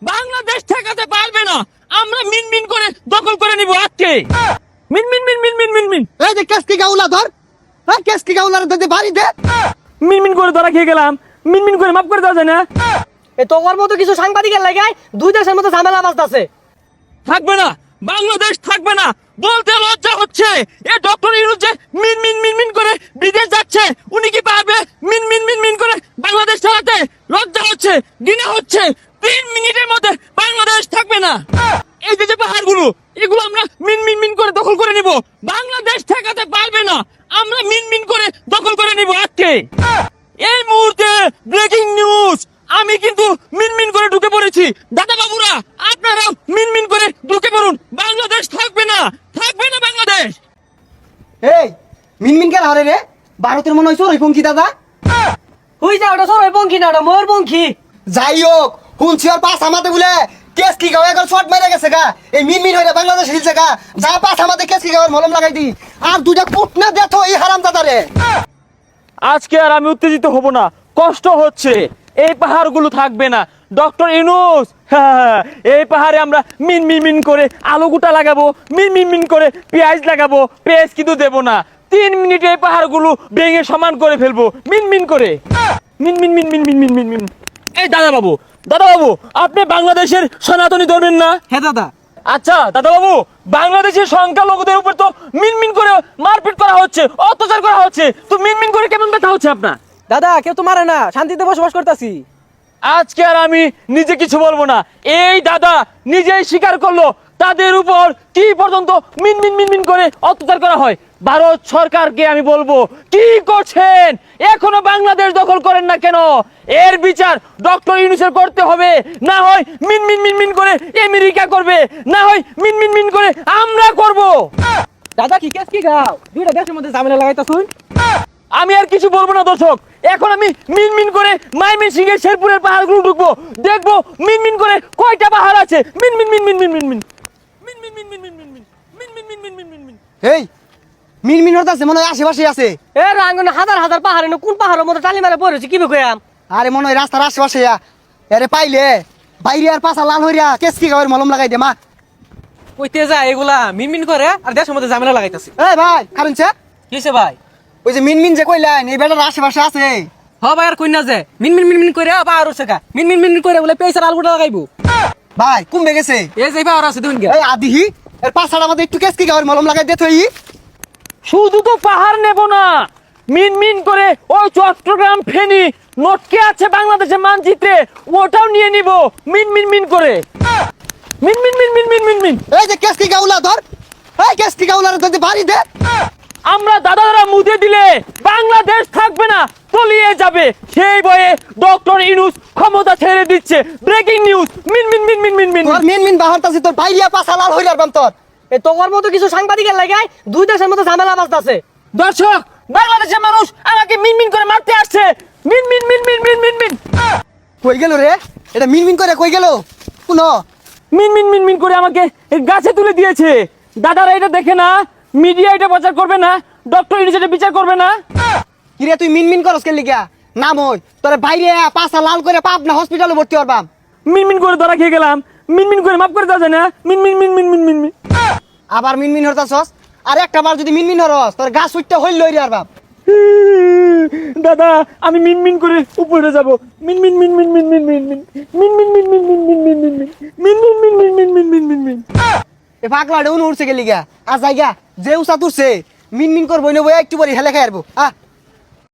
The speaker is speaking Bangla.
বাংলাদেশ ঠেকাতে পারবে না। আমরা মিনমিন করে দখল করে নিব আজকে। মিনমিন মিনমিন মিনমিন মিন। এই যে কেসকি গাউলা ধর, হ্যাঁ কেসকি গাউলার দে বাড়ি দে। মিনমিন করে ধরা খেয়ে গেলাম। মিনমিন করে মাফ করে দেওয়া যায় না? এ তোর মতো কিছু সাংবাদিকের লাগাই দুই দেশের মতো ঝামেলা বাজতাছে। থাকবে না, বাংলাদেশ থাকবে না। বলতে লজ্জা হচ্ছে এ ডক্টর ইউনূস যে মিনমিন মিনমিন করে বিদেশ যাচ্ছে, উনি কি পারবে মিনমিন মিনমিন করে বাংলাদেশ চালাতে? লজ্জা হচ্ছে, ঘৃণা হচ্ছে। 3 মিনিটের মধ্যে বাংলাদেশ থাকবে না। এই যে পাহাড়গুলো, এগুলো আমরা মিনমিন মিন করে দখল করে নিব। বাংলাদেশ ঠেকাতে পারবে না। আমরা মিনমিন করে দখল করে নিব আজকে। এই মুহূর্তে ব্রেকিং নিউজ, আমি কিন্তু মিনমিন করে ঢুকে পড়েছি। দাদা বাবুরা, আপনারাও মিনমিন করে ঢুকে পড়ুন। বাংলাদেশ থাকবে না, থাকবে না বাংলাদেশ। এই মিনমিন কে হারে রে? ভারতের মনে হইছো ওই পঙ্কি দাদা। হুই যা, ওটা সরই পঙ্খী না, ওটা ময়ূর পঙ্খী। যাই হোক, হুনছি আর পাঁচ আমাতে বলে কেসকি গাও একবার শর্ট মেরে গেছে গা। এই মিনমিন হইরা বাংলাদেশ হিলছে গা। যা পাঁচ আমাতে কেসকি গাওয়ার মলম লাগাই দি। আর দুইটা কুট না দেখো এই হারাম দাদারে। আজকে আর আমি উত্তেজিত হব না, কষ্ট হচ্ছে। এই পাহাড়গুলো থাকবে না। ডক্টর ইউনূস, এই পাহাড়ে আমরা মিন মিন মিন করে আলু গুটা লাগাবো, মিন মিন মিন করে পেঁয়াজ লাগাবো। পেঁয়াজ কিন্তু দেবো না। 3 মিনিটে এই পাহাড়গুলো ভেঙে সমান করে ফেলবো, মিন মিন করে। মিন মিন মিন মিন মিন মিন মিন মিন। এই দাদা বাবু, আপনি বাংলাদেশের সনাতনী ধর্মের না? হ্যাঁ দাদা। আচ্ছা দাদা বাবু, বাংলাদেশের সংখ্যালঘুদের উপর তো মিনমিন করে মারপিট করা হচ্ছে, অত্যাচার করা হচ্ছে, তো মিনমিন করে কেমন ব্যথা হচ্ছে আপনার? দাদা কেউ তো মারে না, শান্তিতে বসবাস করতেছি। আজকে আর আমি নিজে কিছু বলবো না। এই দাদা নিজেই স্বীকার করলো তাদের উপর কি পর্যন্ত মিনমিন মিনমিন করে অত্যাচার করা হয়। ভারত সরকারকে আমি বলবো, কি করছেন? এখনো বাংলাদেশ দখল করেন না কেন? এর বিচার ডক্টর ইউনূসের করতে হবে। না হয় মিনমিন মিনমিন করে আমেরিকা করবে, না হয় মিনমিন মিন করে আমরা করব। দাদা কি কেস কি গাও, দুইটা দেশের মধ্যে ঝামেলা লাগাইতাছুন। আমি আর কিছু বলবো না দর্শক। এখন আমি মিনমিন করে ময়মনসিংহ এর শেরপুরের পাহাড়গুলো ঢুকবো, দেখবো মিনমিন করে কয়টা পাহাড় আছে। মিনমিন মিনমিন মিনমিন মিন মিনমিন মিনমিন মিনমিন মিনমিন মিনমিন মিনমিন মিন। এই মিনমিন হতাছে মনে হয় আশেপাশে আছে। এ রাঙ্গনে হাজার হাজার পাহাড়, কোন পাহাড়ের মধ্যে টালি মারে পড়েছে কি কইয়াম? আরে মনে হয় রাস্তার আশেপাশে আরে পাইলে বাইরে আর পাছা লাল হইয়া কেসকি গাওয়ার মলম লাগাই দে মা। কইতে যা এগুলা মিনমিন করে আর দেশের মধ্যে ঝামেলা লাগাইতাছে। এই ভাই কারণ কিসে ভাই? ওই যে মিনমিন যে কইলেন এই বেটার আশেপাশে আছে। হ ভাই, আর কইনা যে মিনমিন মিনমিন করে পাহাড় উঠছে গা। মিনমিন মিনমিন করে বলে পেছার আলগুটা লাগাইবো। ভাই কমবে গেছে। এই যে পাহাড় আছে দেখুন গে। এই আদিহি এর পাছাটা আমাদের একটু কেসকি গাওয়ার মলম লাগাই দে তুই। শুধু তো পাহাড় নেব না, মিনমিন করে ওই চট্টগ্রাম ফেনী নটকে আছে বাংলাদেশের মানচিত্রে, ওটাও নিয়ে নিব মিনমিন মিন করে। মিনমিন মিনমিন মিনমিন মিন। এই যে কেসকি গাউলা ধর, এই কেসকি গাউলার দে বাড়ি দে। আমরা দাদারা মুদে দিলে বাংলাদেশ থাকবে না, তলিয়ে যাবে। সেই ভয়ে ডক্টর ইউনূস ক্ষমতা ছেড়ে দিচ্ছে। ব্রেকিং নিউজ, মিনমিন মিনমিন মিনমিন। তোর মিনমিন বাহারতাছি তোর বাইরে পাছা লাল হইলার বাম তোর। এ তোর মতো কিছু সাংবাদিকের লাগাই দুই দেশের মধ্যে ঝামেলা বাজতাছে। দর্শক, বাংলাদেশের মানুষ আমাকে মিনমিন করে মারতে আসছে। মিনমিন মিনমিন মিনমিন মিন। কই গেল রে? এটা মিনমিন করে কই গেল? কোন মিনমিন মিনমিন করে আমাকে গাছে তুলে দিয়েছে। দাদারা এটা দেখে না, মিডিয়া এটা প্রচার করবে না, ডক্টর ইউনূস এটা বিচার করবে না। কিরে তুই মিনমিন করস কে লিগা? নাম হই তোর বাইরে পাছা লাল করে পাবনা হসপিটালে ভর্তি হরবাম। মিনমিন করে ধরা খেয়ে গেলাম। মিনমিন করে মাফ করে দেওয়া যায় না? মিনমিন মিনমিন মিনমিন মিন। আবার মিনমিন হরতাছস? আর একটা বার যদি মিনমিন হরস তোর গাছ উঠতে হইল লইরি আরবাম। দাদা আমি মিনমিন করে উপরে যাব। মিনমিন মিনমিন মিনমিন মিনমিন মিনমিন মিনমিন মিনমিন মিনমিন মিনমিন মিনমিন মিনমিন মিনমিন মিন। এ পাগলা ডেউন উড়ছে কে লিগা? আর জায়গা যে উসা তুরছে মিনমিন করবই না বই একটু পরে হেলে খাই আরবো।